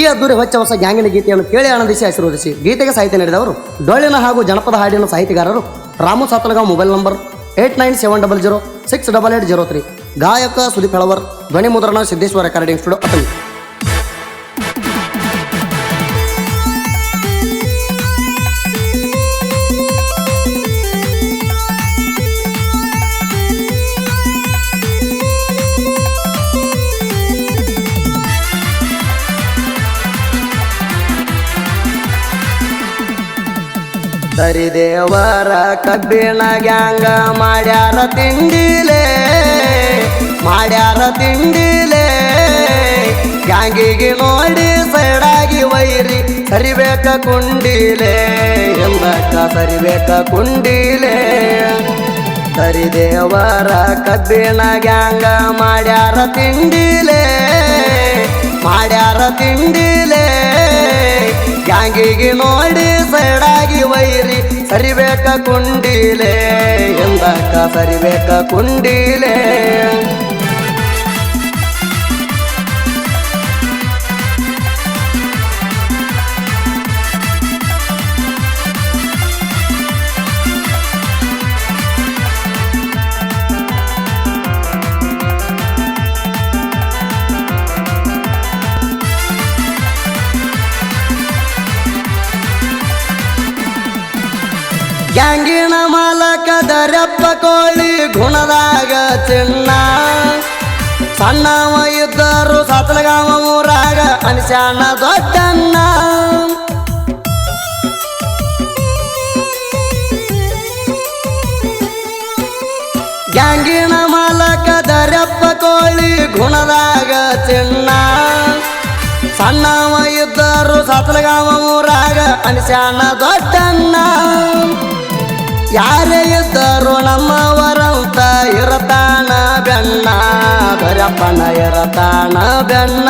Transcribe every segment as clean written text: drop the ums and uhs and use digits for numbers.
ಈ ಅದ್ದೂರಿ ಹೊಚ್ಚ ಹೊಸ ಗ್ಯಾಂಗಿನ ಗೀತೆಯನ್ನು ಕೇಳಿ ಆನಂದಿಸಿ ಆಶೀರ್ವದಿಸಿ. ಗೀತೆಗೆ ಸಾಹಿತ್ಯ ನೀಡಿದವರು ಡೊಳ್ಳಿನ ಹಾಗೂ ಜನಪದ ಹಾಡಿನ ಸಾಹಿತಿಗಾರರು ರಾಮು ಸಾತಲಗಾಂವ್. Mobile number 8970068803. ಗಾಯಕ ಸುದೀಪ್ ಹೆಳವರ್. ಧ್ವನಿ ಮುದ್ರಣ ಸಿದ್ದೇಶ್ವರ ರೆಕಾರ್ಡಿಂಗ್ ಸ್ಟುಡಿಯೋ, ಅಟಲ್. ಸರಿದೇವರ ಕಬ್ಬಿನ ಗ್ಯಾಂಗ ಮಾಡ್ಯಾರ ತಿಂಡಿಲೆ, ಮಾಡ್ಯಾರ ತಿಂಡಿಲೆ. ಗ್ಯಾಂಗಿಗೆ ನೋಡಿ ಸೈಡಾಗಿ ವೈರಿ ಸರಿಬೇಕ ಕುಂಡಿಲೆ, ಎಂದಕ್ಕ ಸರಿಬೇಕ ಕುಂಡಿಲೆ. ಸರಿದೇವರ ಕಬ್ಬಿನ ಗ್ಯಾಂಗ ಮಾಡ್ಯಾರ ತಿಂಡಿಲೆ, ಮಾಡ್ಯಾರ ತಿಂಡಿಲೆ. ಗ್ಯಾಂಗಿಗೆ ನೋಡಿ ಸೈಡಾಗಿ ವೈರಿ ಸರಿಬೇಕ ಕುಂಡಿಲೆ, ಎಂದಕ್ಕ ಸರಿಬೇಕ ಕುಂಡಿಲೆ. ಗ್ಯಾಂಗಿನ ಮಾಲಕ ದರಪ್ಪ ಕೋಳಿ ಗುಣದಾಗ ಚಿನ್ನ, ಸಣ್ಣವ ಇದ್ದರು ಸಾತಲಗಾಂವ ಊರಾಗ ಅನಿಸ್ಯಾನ ದೊಡ್ಡಣ್ಣ. ಗ್ಯಾಂಗಿನ ಮಾಲಕ ದರಪ್ಪ ಕೋಳಿ ಗುಣದಾಗ ಚಿನ್ನ, ಸಣ್ಣವ ಇದ್ದರು ಸಾತಲಗಾಂವ ಊರಾಗ ಅನಿಸ್ಯಾನ ದೊಡ್ಡಣ್ಣ. ಯಾರೇ ಇದ್ದರು ನಮ್ಮವರಂತ ಇರತಾನ ಬೆನ್ನ, ದೊರಪ್ಪನ ಇರತಾನ ಬೆನ್ನ.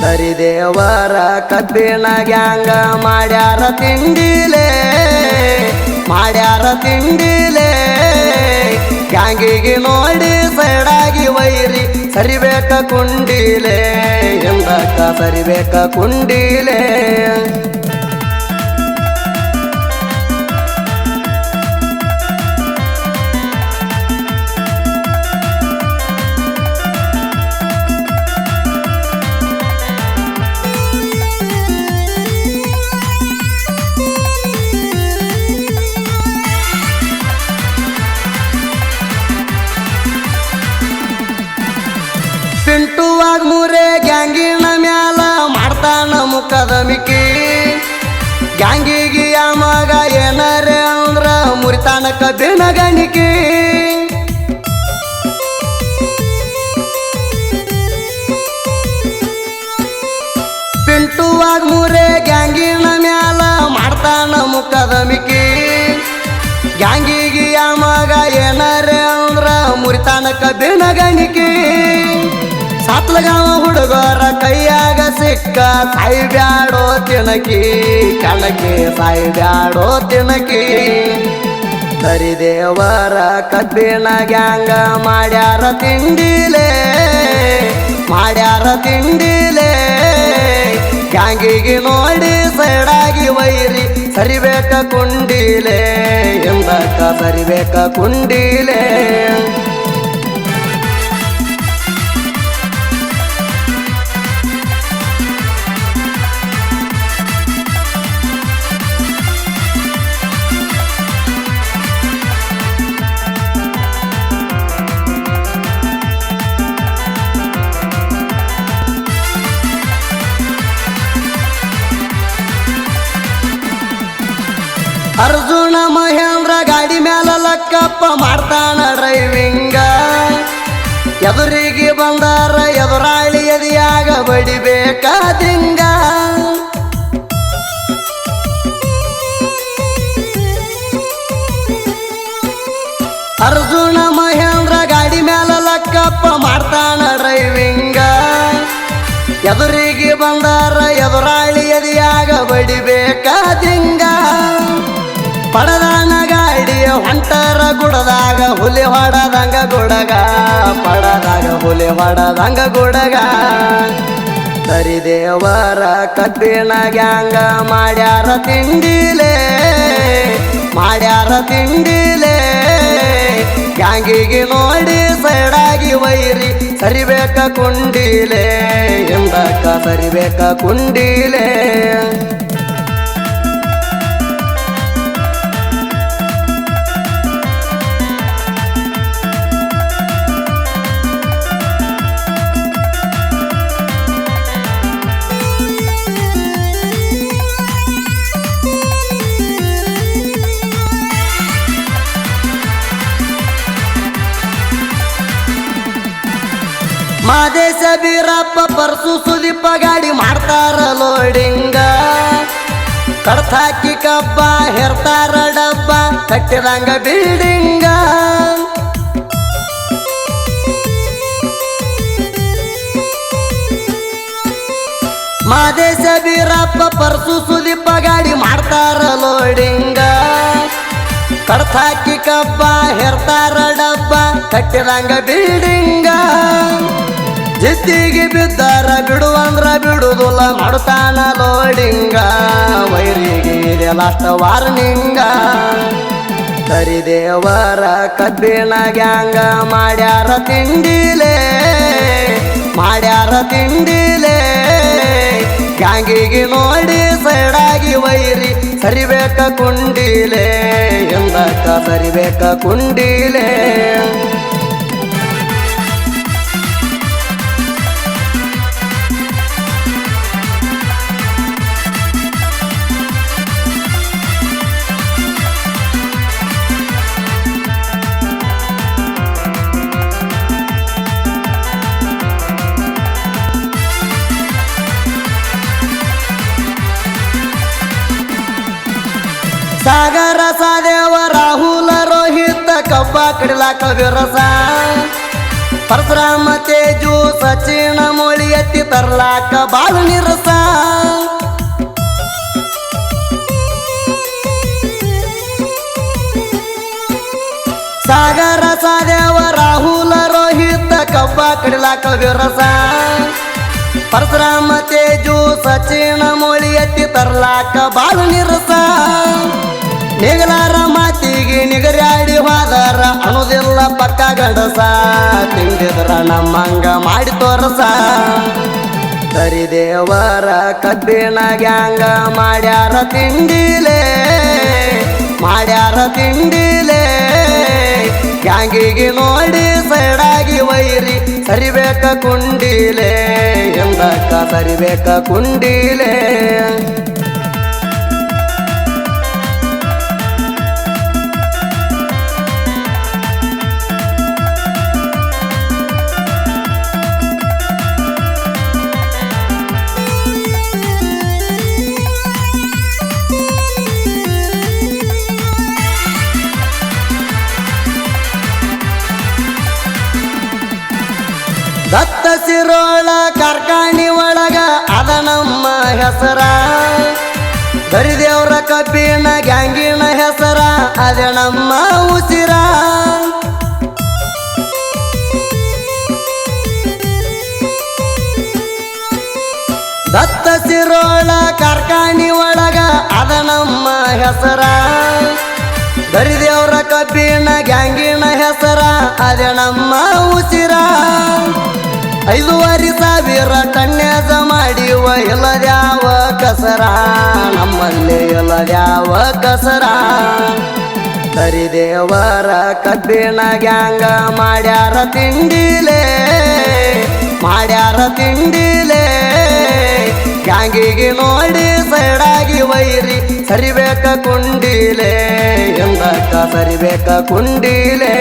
ಸರಿದೇವರ ಕಬ್ಬಿನ ಗ್ಯಾಂಗ ಮಾಡ್ಯಾರ ತಿಂಡಿಲೆ, ಮಾಡ್ಯಾರ ತಿಂಡಿಲೆ. ಗ್ಯಾಂಗಿಗೆ ನೋಡಿ ಸೈಡಾಗಿ ವೈರಿ ಸರಿಬೇಕ ಕುಂಡಿಲೆ, ಎಂದಕ್ಕ ಸರಿಬೇಕ ಕುಂಡಿಲೆ. ಪಿಂಟುವಾಗ ಮೂರೇ ಗ್ಯಾಂಗಿನ ಮ್ಯಾಲ ಮಾಡ್ತಾನ ಮುಖದ ಮಿಕ್ಕಿ. ಗ್ಯಾಂಗಿಗೆ ಆ ಮಗ ಏನರೇ ಅಂದ್ರ ಮುರಿತಾನ ಕಬ್ಬಿನ ಗಣಿಕಿ. ಪಿಂಟುವಾಗ ಮೂರೇ ಗ್ಯಾಂಗಿನ ಮ್ಯಾಲ ಮಾಡ್ತಾನ ಮುಖದ ಮಿಕ್ಕಿ. ಗ್ಯಾಂಗಿಗೆ ಆ ಮಗ ಏನರೇ ಅಂದ್ರ ಮುರಿತಾನ ಕಬ್ಬಿನ ಗಣಿಕಿ. ಸಾತಲಗಾಂವ ಹುಡುಗರ ಕೈಯಾಗ ಸಿಕ್ಕ ಸಾಯ್ಬ್ಯಾಡೋ ತಿಣಕಿ, ಕಣಕಿ ಸಾಯ್ಬ್ಯಾಡೋ ತಿಣಕಿ. ಸರಿದೇವರ ಕಬ್ಬಿನ ಗ್ಯಾಂಗ ಮಾಡ್ಯಾರ ತಿಂಡಿಲೆ, ಮಾಡ್ಯಾರ ತಿಂಡಿಲೆ. ಗ್ಯಾಂಗಿಗೆ ನೋಡಿ ಸೈಡಾಗಿ ವೈರಿ ಸರಿಬೇಕ ಕುಂಡಿಲೆ, ಎಂದಕ್ಕ ಸರಿಬೇಕ ಕುಂಡಿಲೆ. ಅರ್ಜುನ ಮಹೇಂದ್ರ ಗಾಡಿ ಮ್ಯಾಲ ಲಕ್ಕಪ್ಪ ಮಾಡ್ತಾನ ಡ್ರೈವಿಂಗ. ಎದುರಿಗೆ ಬಂದಾರ ಎದುರಾಳಿ ಎದಿಯಾಗ ಬಡಿಬೇಕಾದಿಂಗ. ಅರ್ಜುನ ಮಹೇಂದ್ರ ಗಾಡಿ ಮ್ಯಾಲ ಲಕ್ಕಪ್ಪ ಮಾಡ್ತಾನ ಡ್ರೈವಿಂಗ. ಎದುರಿಗೆ ಬಂದಾರ ಎದುರಾಳಿ ಎದಿಯಾಗ ಬಡಿಬೇಕಾದಿಂಗ. ಪಡದಾನ ಗಾಡಿಯ ಹೊಂಟರ ಗುಡದಾಗ ಹುಲಿ ಹೊಡದಂಗ ಗುಡಗ, ಪಡದಾಗ ಹುಲಿ ಹೊಡದಂಗ ಗುಡಗ. ಸರಿದೇವರ ಕಬ್ಬಿನ ಗ್ಯಾಂಗ ಮಾಡ್ಯಾರ ತಿಂಡಿಲೆ ಗ್ಯಾಂಗಿಗೆ ನೋಡಿ ಸೈಡಾಗಿ ವೈರಿ ಸರಿಬೇಕ ಕುಂಡಿಲೆ ಎಂದಕ್ಕ ಸರಿಬೇಕ ಕುಂಡಿಲೆ ಮಾದೇಶ ಬೀರಪ್ಪ ಪರ್ಸು ಸುದೀಪ ಗಾಡಿ ಮಾಡ್ತಾರ ಲೋಡಿಂಗ ಕಡ್ತಾಕಿ ಕಬ್ಬ ಹೆರ್ತಾರ ಡಬ್ಬ ಕಟ್ಟಿದಂಗ ಬಿಲ್ಡಿಂಗ ಮಾದೇಶ ಬೀರಪ್ಪ ಪರ್ಸು ಸುದೀಪ ಗಾಡಿ ಮಾಡ್ತಾರ ಲೋಡಿಂಗ ಕಡ್ತಾಕಿ ಕಬ್ಬ ಹೆರ್ತಾರ ಡಬ್ಬ ಕಟ್ಟಿದಂಗ ಬಿಲ್ಡಿಂಗ ಜಿದ್ದಿಗೆ ಬಿದ್ದಾರ ಬಿಡುವಂದ್ರ ಬಿಡುದಿಲ್ಲ ಮಾಡ್ತಾನ ಲೋಡಿಂಗ ವೈರಿಗೆ ಇದೆ ಲಾಸ್ಟ್ ವಾರ್ನಿಂಗ ಸರಿದೇವರ ಕಬ್ಬಿನ ಗ್ಯಾಂಗ ಮಾಡ್ಯಾರ ತಿಂಡಿಲೆ ಗ್ಯಾಂಗಿಗೆ ನೋಡಿ ಸೈಡಾಗಿ ವೈರಿ ಸರಿಬೇಕ ಕುಂಡಿಲೆ ಎಂದಕ್ಕ ಸರಿಬೇಕ ಕುಂಡಿಲೆ ಸಾಗರ ಸಾದೇವ ರಾಹುಲ ರೋಹಿತ ಕಬ್ಬ ಕಡಿಲಾಕ ವಿರಸ ಪರಶುರಾಮ ತೇಜು ಸಚಿನ ಮೊಳಿ ಎತ್ತಿ ತರ್ಲಾಕ ಬಾಳ ನಿರಸ ಸಾಗರ ಸಾದೇವ ರಾಹುಲ ರೋಹಿತ ಕಬ್ಬ ಕಡಿಲಾಕ ವಿರಸ ಪರಶುರಾಮ ತೇಜು ಸಚಿನ ಮೊಳಿ ಎತ್ತಿ ತರ್ಲಾಕ ಬಾಳ ನಿರಸ ನಿಗಲಾರ ಮಾತಿಗೆ ನಿಗರ್ಯಾಡಿ ಹೋದರ ಅನ್ನೋದಿಲ್ಲ ಪಕ್ಕ ಗಂಡಸ ತಿಂದಿದ್ರ ನಮ್ಮಂಗ ಮಾಡಿ ತೋರಸ ಸರಿದೇವರ ಕಬ್ಬಿನ ಗ್ಯಾಂಗ ಮಾಡ್ಯಾರ ತಿಂಡಿಲೆ ಗ್ಯಾಂಗಿಗೆ ನೋಡಿ ಸೈಡಾಗಿ ವೈರಿ ಸರಿಬೇಕ ಕುಂಡಿಲೆ ಎಂದಕ್ಕ ಸರಿಬೇಕ ಕುಂಡಿಲೆ ದತ್ತ ಸಿರೋಳ ಕಾರ್ಖಾನಿ ಒಳಗ ಅದ ನಮ್ಮ ಹೆಸರ ಗರಿದೇವ್ರ ಕಬ್ಬಿನ ಗ್ಯಾಂಗಿನ ಹೆಸರ ಅದ ನಮ್ಮ ಉಸಿರ ದತ್ತ ಸಿರೋಳ ಕಾರ್ಖಾನಿ ಒಳಗ ಅದ ನಮ್ಮ ಹೆಸರ ಗರಿದೇವ್ರ ಕಬ್ಬಿನ ಗ್ಯಾಂಗಿನ ಹೆಸರ ಅದ ನಮ್ಮ ಉಸಿರ 5,500 ಟನ್ಯಾಜ ಮಾಡಿವ ಇಲ್ಲದ್ಯಾವ ಕಸರ ನಮ್ಮಲ್ಲಿ ಇಲ್ಲದ್ಯಾವ ಕಸರ ಸರಿದೇವರ ಕಬ್ಬಿನ ಗ್ಯಾಂಗ ಮಾಡ್ಯಾರ ತಿಂಡಿಲೆ ಗ್ಯಾಂಗಿಗೆ ನೋಡಿ ಸೈಡಾಗಿ ವೈರಿ ಸರಿಬೇಕ ಕುಂಡಿಲೆ ಎಂದಕ್ಕ ಸರಿಬೇಕ ಕುಂಡಿಲೆ